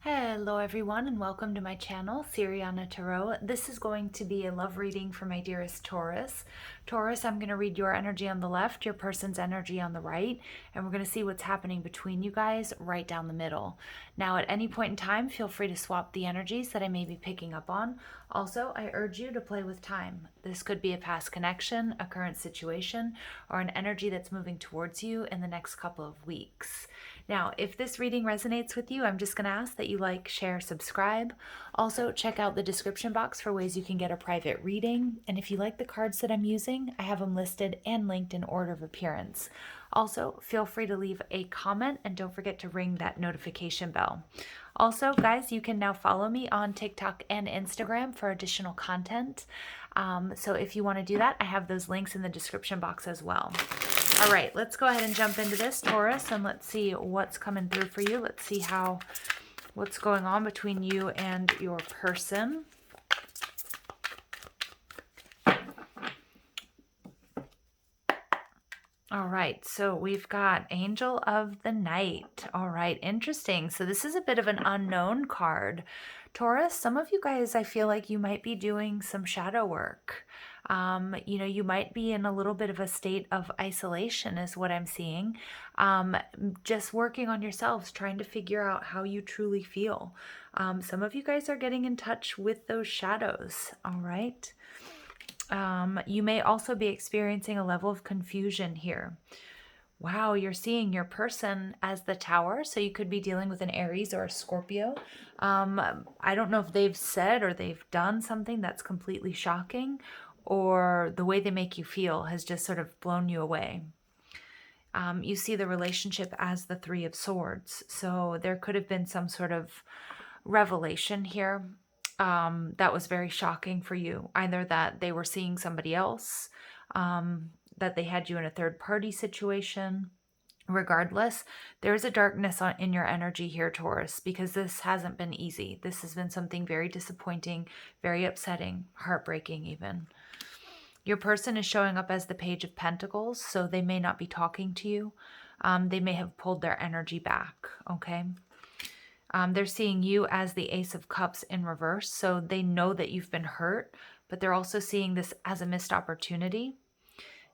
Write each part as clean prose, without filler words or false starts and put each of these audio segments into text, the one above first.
Hello everyone and welcome to my channel, Siriana Tarot. This is going to be a love reading for my dearest Taurus. Taurus, I'm going to read your energy on the left, your person's energy on the right, and we're going to see what's happening between you guys right down the middle. Now, at any point in time, feel free to swap the energies that I may be picking up on. Also, I urge you to play with time. This could be a past connection, a current situation, or an energy that's moving towards you in the next couple of weeks. Now, if this reading resonates with you, I'm just going to ask that you like, share, subscribe. Also, check out the description box for ways you can get a private reading. And if you like the cards that I'm using, I have them listed and linked in order of appearance. Also, feel free to leave a comment and don't forget to ring that notification bell. Also, guys, you can now follow me on TikTok and Instagram for additional content. So if you want to do that, I have those links in the description box as well. All right, let's go ahead and jump into this, Taurus, and let's see what's coming through for you. Let's see what's going on between you and your person. All right, so we've got Angel of the Night. All right, interesting. So this is a bit of an unknown card. Taurus, some of you guys, I feel like you might be doing some shadow work. You might be in a little bit of a state of isolation is what I'm seeing. Just working on yourselves, trying to figure out how you truly feel. Some of you guys are getting in touch with those shadows, all right? You may also be experiencing a level of confusion here. Wow, you're seeing your person as the Tower, so you could be dealing with an Aries or a Scorpio. I don't know if they've said or they've done something that's completely shocking, or the way they make you feel has just sort of blown you away. You see the relationship as the Three of Swords, so there could have been some sort of revelation here that was very shocking for you. Either that they were seeing somebody else, that they had you in a third-party situation. Regardless, there's a darkness in your energy here, Taurus, because this hasn't been easy. This has been something very disappointing, very upsetting, heartbreaking even. Your person is showing up as the Page of Pentacles, so they may not be talking to you. They may have pulled their energy back, okay? They're seeing you as the Ace of Cups in reverse, so they know that you've been hurt, but they're also seeing this as a missed opportunity.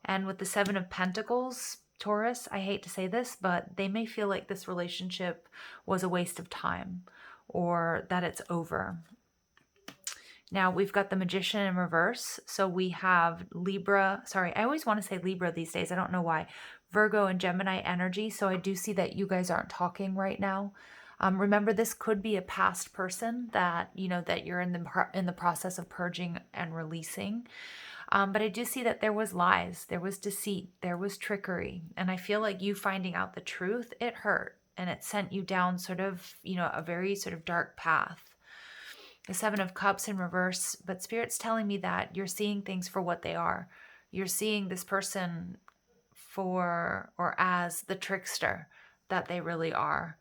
And with the Seven of Pentacles, Taurus, I hate to say this, but they may feel like this relationship was a waste of time or that it's over. Now we've got the Magician in reverse. So we have Libra, sorry, I always want to say Libra these days. I don't know why. Virgo and Gemini energy. So I do see that you guys aren't talking right now. Remember, this could be a past person that, that you're in the process of purging and releasing. But I do see that there was lies, there was deceit, there was trickery. And I feel like you finding out the truth, it hurt. And it sent you down sort of, a very sort of dark path. The Seven of Cups in reverse, but Spirit's telling me that you're seeing things for what they are. You're seeing this person for or as the trickster that they really are.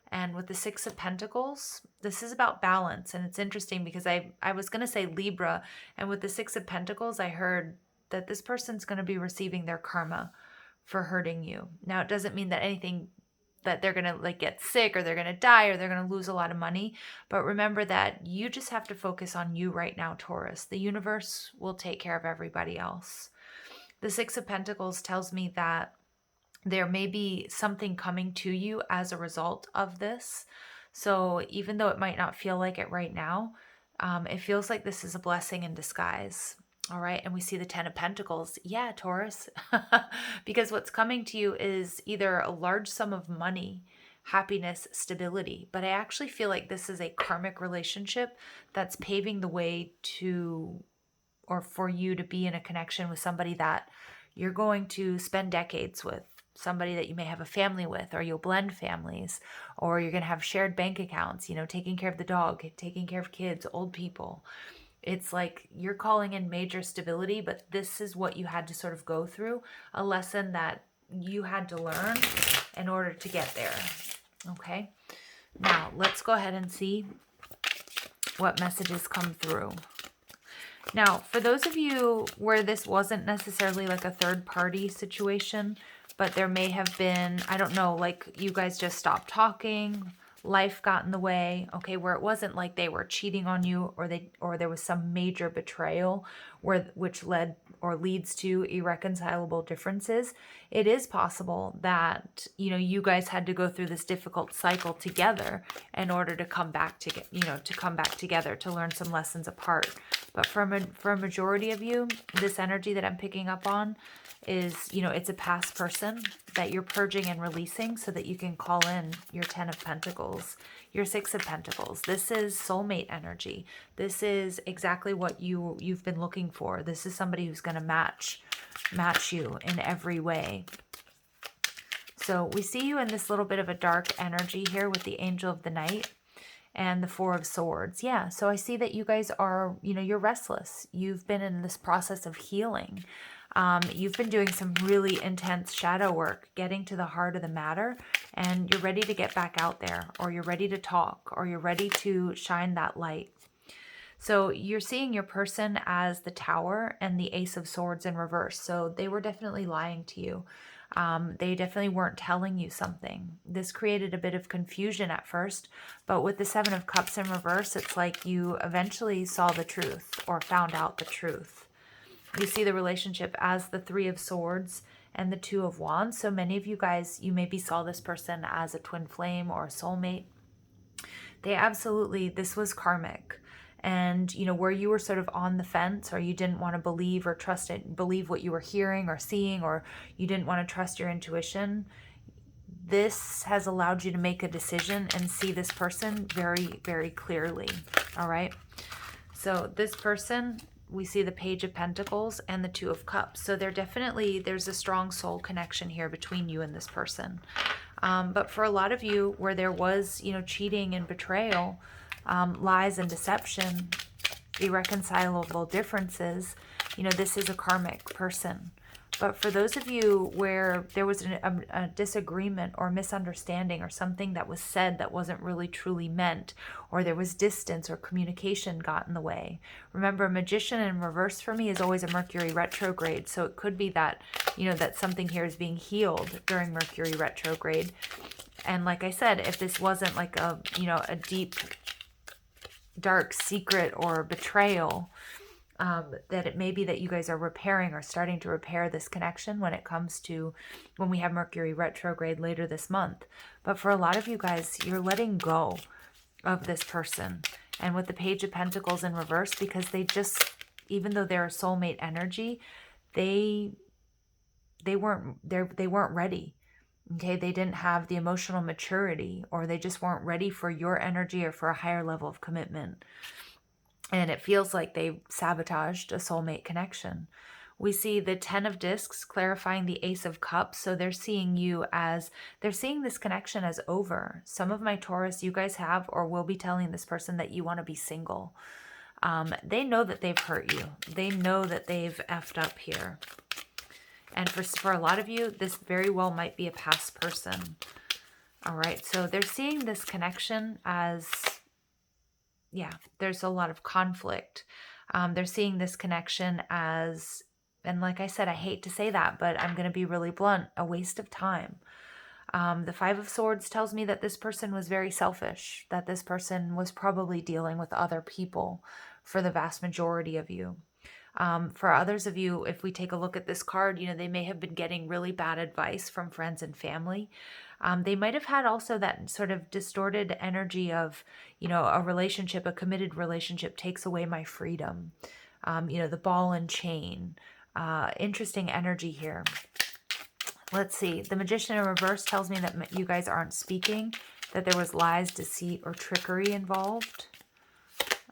And with the Six of Pentacles, this is about balance. And it's interesting because I was going to say Libra. And with the Six of Pentacles, I heard that this person's going to be receiving their karma for hurting you. Now, it doesn't mean that that they're going to get sick or they're going to die or they're going to lose a lot of money. But remember that you just have to focus on you right now, Taurus. The universe will take care of everybody else. The Six of Pentacles tells me that there may be something coming to you as a result of this. So even though it might not feel like it right now, it feels like this is a blessing in disguise. All right. And we see the Ten of Pentacles. Yeah, Taurus. Because what's coming to you is either a large sum of money, happiness, stability. But I actually feel like this is a karmic relationship that's paving the way for you to be in a connection with somebody that you're going to spend decades with. Somebody that you may have a family with, or you'll blend families, or you're going to have shared bank accounts, taking care of the dog, taking care of kids, old people. It's like you're calling in major stability, but this is what you had to sort of go through, a lesson that you had to learn in order to get there. Okay. Now let's go ahead and see what messages come through. Now, for those of you where this wasn't necessarily like a third party situation, but there may have been, I don't know, like you guys just stopped talking, life got in the way, okay, where it wasn't like they were cheating on you, or there was some major betrayal which led or leads to irreconcilable differences. It is possible that, you guys had to go through this difficult cycle together in order to come back together, to learn some lessons apart. But for a majority of you, this energy that I'm picking up on is, it's a past person that you're purging and releasing so that you can call in your 10 of Pentacles, your 6 of Pentacles. This is soulmate energy. This is exactly what you've been looking for. This is somebody who's going to match you in every way. So we see you in this little bit of a dark energy here with the Angel of the Night and the 4 of Swords. Yeah, so I see that you guys are, you're restless. You've been in this process of healing. You've been doing some really intense shadow work, getting to the heart of the matter, and you're ready to get back out there, or you're ready to talk, or you're ready to shine that light. So you're seeing your person as the Tower and the Ace of Swords in reverse. So they were definitely lying to you. They definitely weren't telling you something. This created a bit of confusion at first, but with the 7 of Cups in reverse, it's like you eventually saw the truth or found out the truth. You see the relationship as the 3 of Swords and the 2 of Wands. So many of you guys, you maybe saw this person as a twin flame or a soulmate. This was karmic. And, where you were sort of on the fence, or you didn't want to believe or trust it, believe what you were hearing or seeing, or you didn't want to trust your intuition, this has allowed you to make a decision and see this person very, very clearly. All right. So this person, we see the Page of Pentacles and the 2 of Cups. So there's a strong soul connection here between you and this person. But for a lot of you, where there was, cheating and betrayal, lies and deception, irreconcilable differences, this is a karmic person. But for those of you where there was a disagreement or misunderstanding, or something that was said that wasn't really truly meant, or there was distance or communication got in the way. Remember, a Magician in reverse for me is always a Mercury retrograde. So it could be that, that something here is being healed during Mercury retrograde. And like I said, if this wasn't like a deep, dark secret or betrayal, that it may be that you guys are repairing or starting to repair this connection when we have Mercury retrograde later this month. But for a lot of you guys, you're letting go of this person. And with the Page of Pentacles in reverse, because even though they're a soulmate energy, they weren't ready. Okay, they didn't have the emotional maturity, or they just weren't ready for your energy or for a higher level of commitment. And it feels like they sabotaged a soulmate connection. We see the 10 of Discs clarifying the Ace of Cups. So they're seeing this connection as over. Some of my Taurus, you guys have or will be telling this person that you want to be single. They know that they've hurt you. They know that they've effed up here. And for a lot of you, this very well might be a past person. All right, so they're seeing this connection as, there's a lot of conflict. They're seeing this connection as, and like I said, I hate to say that, but I'm going to be really blunt, a waste of time. The 5 of Swords tells me that this person was very selfish, that this person was probably dealing with other people for the vast majority of you. For others of you, if we take a look at this card, they may have been getting really bad advice from friends and family. They might have had also that sort of distorted energy of, a committed relationship takes away my freedom. The ball and chain. Interesting energy here. Let's see. The Magician in reverse tells me that you guys aren't speaking, that there was lies, deceit, or trickery involved.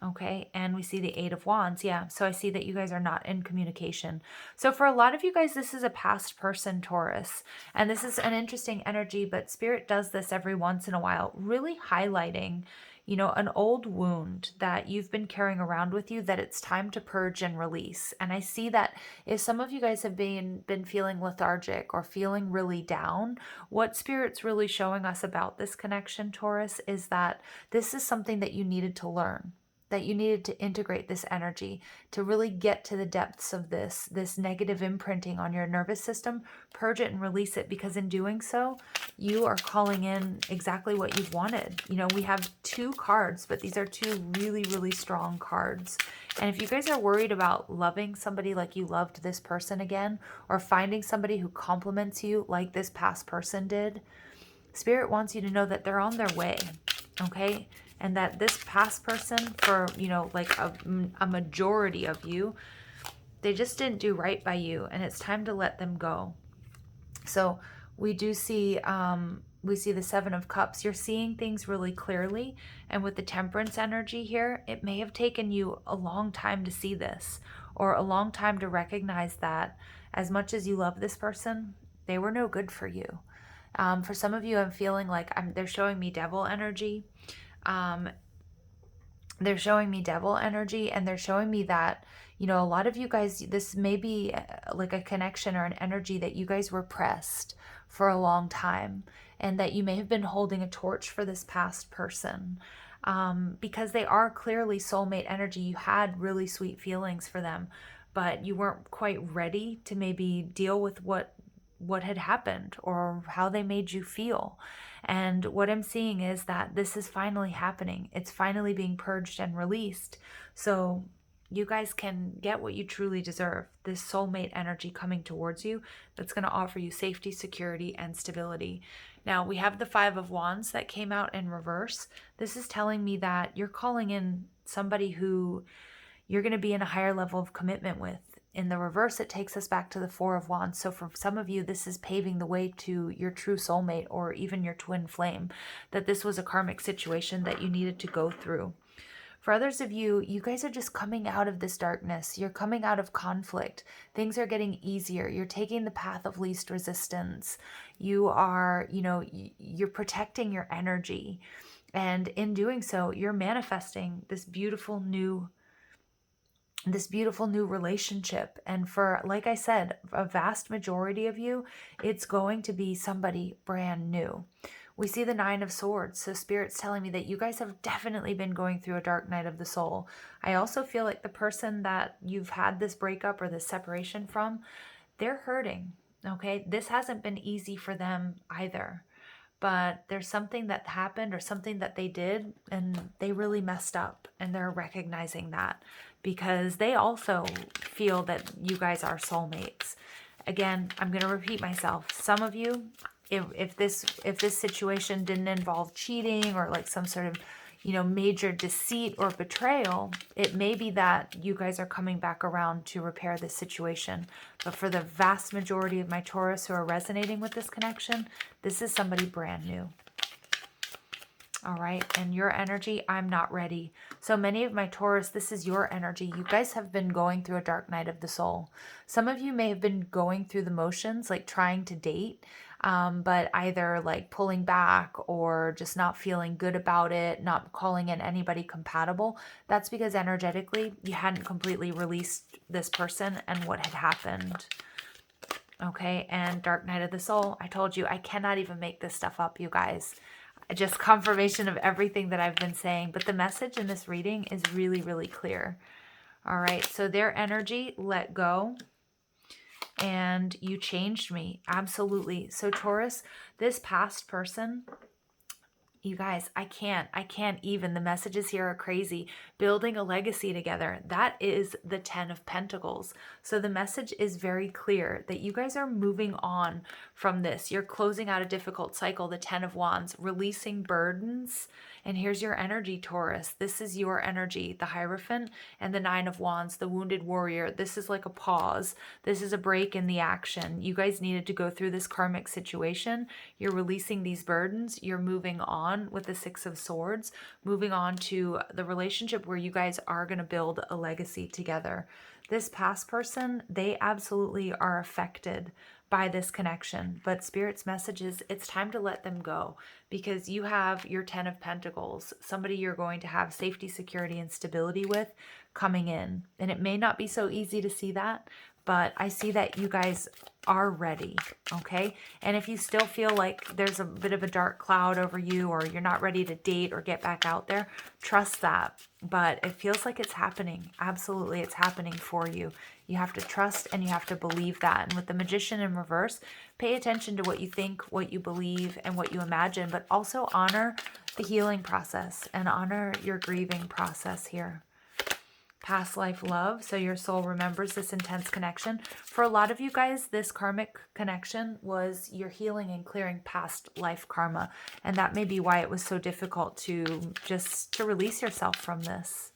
Okay, and we see the 8 of Wands. Yeah, so I see that you guys are not in communication. So for a lot of you guys, this is a past person, Taurus. And this is an interesting energy, but Spirit does this every once in a while, really highlighting, an old wound that you've been carrying around with you that it's time to purge and release. And I see that if some of you guys have been feeling lethargic or feeling really down, what Spirit's really showing us about this connection, Taurus, is that this is something that you needed to learn. that you needed to integrate this energy to really get to the depths of this negative imprinting on your nervous system, purge it and release it, because in doing so, you are calling in exactly what you've wanted. You know, we have 2 cards, but these are 2 really, really strong cards. And if you guys are worried about loving somebody like you loved this person again, or finding somebody who compliments you like this past person did, Spirit wants you to know that they're on their way, okay? And that this past person, for, you know, like a majority of you, they just didn't do right by you, and it's time to let them go. So we do see, we see the 7 of Cups. You're seeing things really clearly. And with the Temperance energy here, it may have taken you a long time to see this, or a long time to recognize that as much as you love this person, they were no good for you. For some of you, I'm feeling like they're showing me devil energy. They're showing me devil energy, and they're showing me that, you know, a lot of you guys, this may be like a connection or an energy that you guys repressed for a long time, and that you may have been holding a torch for this past person, because they are clearly soulmate energy. You had really sweet feelings for them, but you weren't quite ready to maybe deal with what had happened or how they made you feel. And what I'm seeing is that this is finally happening. It's finally being purged and released. So you guys can get what you truly deserve. This soulmate energy coming towards you that's going to offer you safety, security, and stability. Now, we have the 5 of Wands that came out in reverse. This is telling me that you're calling in somebody who you're going to be in a higher level of commitment with. In the reverse, it takes us back to the 4 of Wands. So for some of you, this is paving the way to your true soulmate, or even your twin flame, that this was a karmic situation that you needed to go through. For others of you, you guys are just coming out of this darkness. You're coming out of conflict. Things are getting easier. You're taking the path of least resistance. You are, you know, you're protecting your energy. And in doing so, you're manifesting this beautiful new relationship. And for, like I said, a vast majority of you, it's going to be somebody brand new. We see the 9 of Swords. So Spirit's telling me that you guys have definitely been going through a dark night of the soul. I also feel like the person that you've had this breakup or this separation from, they're hurting. Okay, this hasn't been easy for them either. But there's something that happened or something that they did, and they really messed up, and they're recognizing that, because they also feel that you guys are soulmates. Again, I'm going to repeat myself. Some of you, if this situation didn't involve cheating or like some sort of, you know, major deceit or betrayal, it may be that you guys are coming back around to repair this situation. But for the vast majority of my Taurus who are resonating with this connection, this is somebody brand new. All right, and your energy, I'm not ready. So many of my Taurus, this is your energy. You guys have been going through a dark night of the soul. Some of you may have been going through the motions, like trying to date, but either like pulling back or just not feeling good about it, not calling in anybody compatible. That's because energetically you hadn't completely released this person and what had happened. Okay, and dark night of the soul, I told you, I cannot even make this stuff up, you guys. Just confirmation of everything that I've been saying. But the message in this reading is really, really clear. All right, so their energy, let go. And you changed me. Absolutely. So Taurus, this past person, you guys, I can't even. The messages here are crazy. Building a legacy together. That is the 10 of Pentacles. So the message is very clear that you guys are moving on from this. You're closing out a difficult cycle, the 10 of Wands, releasing burdens. And here's your energy, Taurus. This is your energy, the Hierophant and the 9 of Wands, the wounded warrior. This is like a pause. This is a break in the action. You guys needed to go through this karmic situation. You're releasing these burdens. You're moving on with the 6 of Swords, moving on to the relationship where you guys are going to build a legacy together. This past person, they absolutely are affected by this connection, but Spirit's message is it's time to let them go, because you have your 10 of Pentacles, somebody you're going to have safety, security, and stability with coming in. And it may not be so easy to see that, but I see that you guys are ready, okay? And if you still feel like there's a bit of a dark cloud over you, or you're not ready to date or get back out there, trust that. But it feels like it's happening. Absolutely, it's happening for you. You have to trust and you have to believe that. And with the Magician in reverse, pay attention to what you think, what you believe, and what you imagine, but also honor the healing process and honor your grieving process here. Past life love, so your soul remembers this intense connection. For a lot of you guys, this karmic connection was your healing and clearing past life karma, and that may be why it was so difficult to release yourself from this.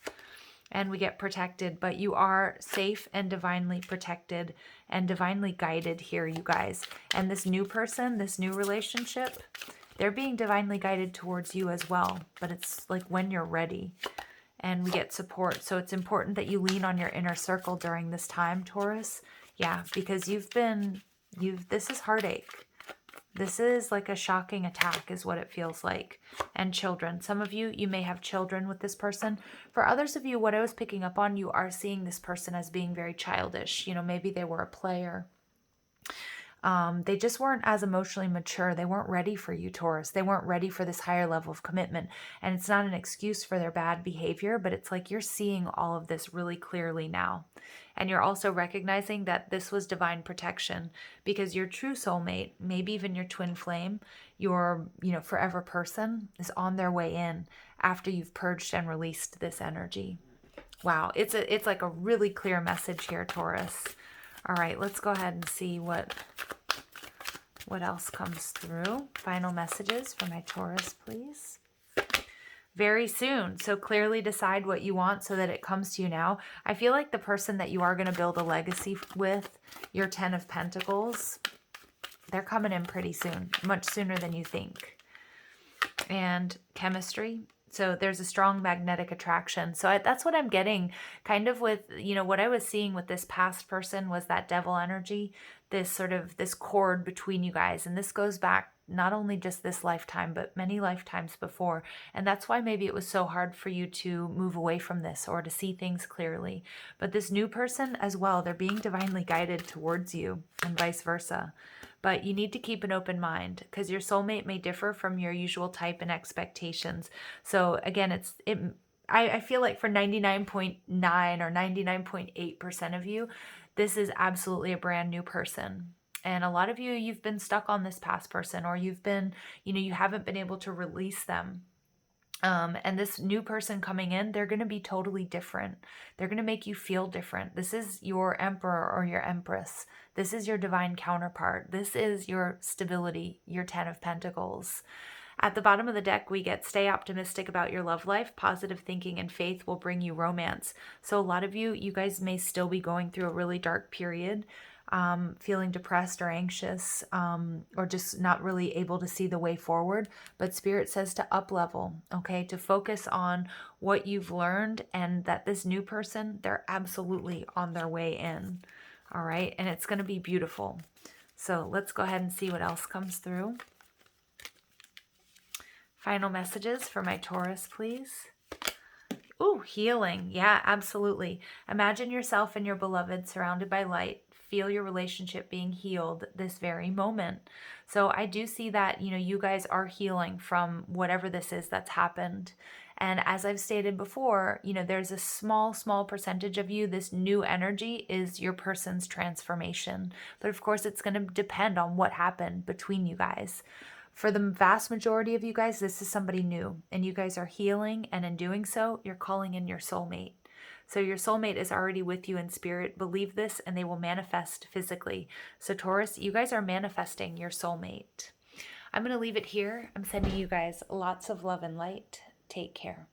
And we get protected, but you are safe and divinely protected and divinely guided here, you guys. And this new person, this new relationship, they're being divinely guided towards you as well, but it's like when you're ready. And we get support. So it's important that you lean on your inner circle during this time, Taurus. Yeah, because this is heartache. This is like a shocking attack is what it feels like. And children. Some of you, you may have children with this person. For others of you, what I was picking up on, you are seeing this person as being very childish. You know, maybe they were a player. They just weren't as emotionally mature. They weren't ready for you, Taurus. They weren't ready for this higher level of commitment. And it's not an excuse for their bad behavior, but it's like you're seeing all of this really clearly now. And you're also recognizing that this was divine protection, because your true soulmate, maybe even your twin flame, your, forever person is on their way in after you've purged and released this energy. Wow. It's like a really clear message here, Taurus. All right, let's go ahead and see what else comes through. Final messages for my Taurus, please. Very soon. So clearly decide what you want so that it comes to you now. I feel like the person that you are going to build a legacy with, your 10 of Pentacles, they're coming in pretty soon, much sooner than you think. And chemistry. So there's a strong magnetic attraction. So that's what I'm getting kind of with, what I was seeing with this past person was that devil energy, this cord between you guys. And this goes back not only just this lifetime, but many lifetimes before. And that's why maybe it was so hard for you to move away from this or to see things clearly. But this new person as well, they're being divinely guided towards you and vice versa. But you need to keep an open mind because your soulmate may differ from your usual type and expectations. So again, I feel like for 99.9 or 99.8% of you, this is absolutely a brand new person. And a lot of you, you've been stuck on this past person, or you've been, you haven't been able to release them. And this new person coming in, they're going to be totally different. They're going to make you feel different. This is your emperor or your empress. This is your divine counterpart. This is your stability, your 10 of Pentacles. At the bottom of the deck, we get stay optimistic about your love life. Positive thinking and faith will bring you romance. So a lot of you guys may still be going through a really dark period. Feeling depressed or anxious, or just not really able to see the way forward. But Spirit says to up level, okay, to focus on what you've learned, and that this new person, they're absolutely on their way in. All right, and it's going to be beautiful. So let's go ahead and see what else comes through. Final messages for my Taurus, please. Ooh, healing. Yeah, absolutely. Imagine yourself and your beloved surrounded by light. Feel your relationship being healed this very moment. So I do see that, you guys are healing from whatever this is that's happened. And as I've stated before, there's a small percentage of you, this new energy is your person's transformation. But of course, it's going to depend on what happened between you guys. For the vast majority of you guys, this is somebody new, and you guys are healing. And in doing so, you're calling in your soulmate. So your soulmate is already with you in spirit. Believe this and they will manifest physically. So Taurus, you guys are manifesting your soulmate. I'm going to leave it here. I'm sending you guys lots of love and light. Take care.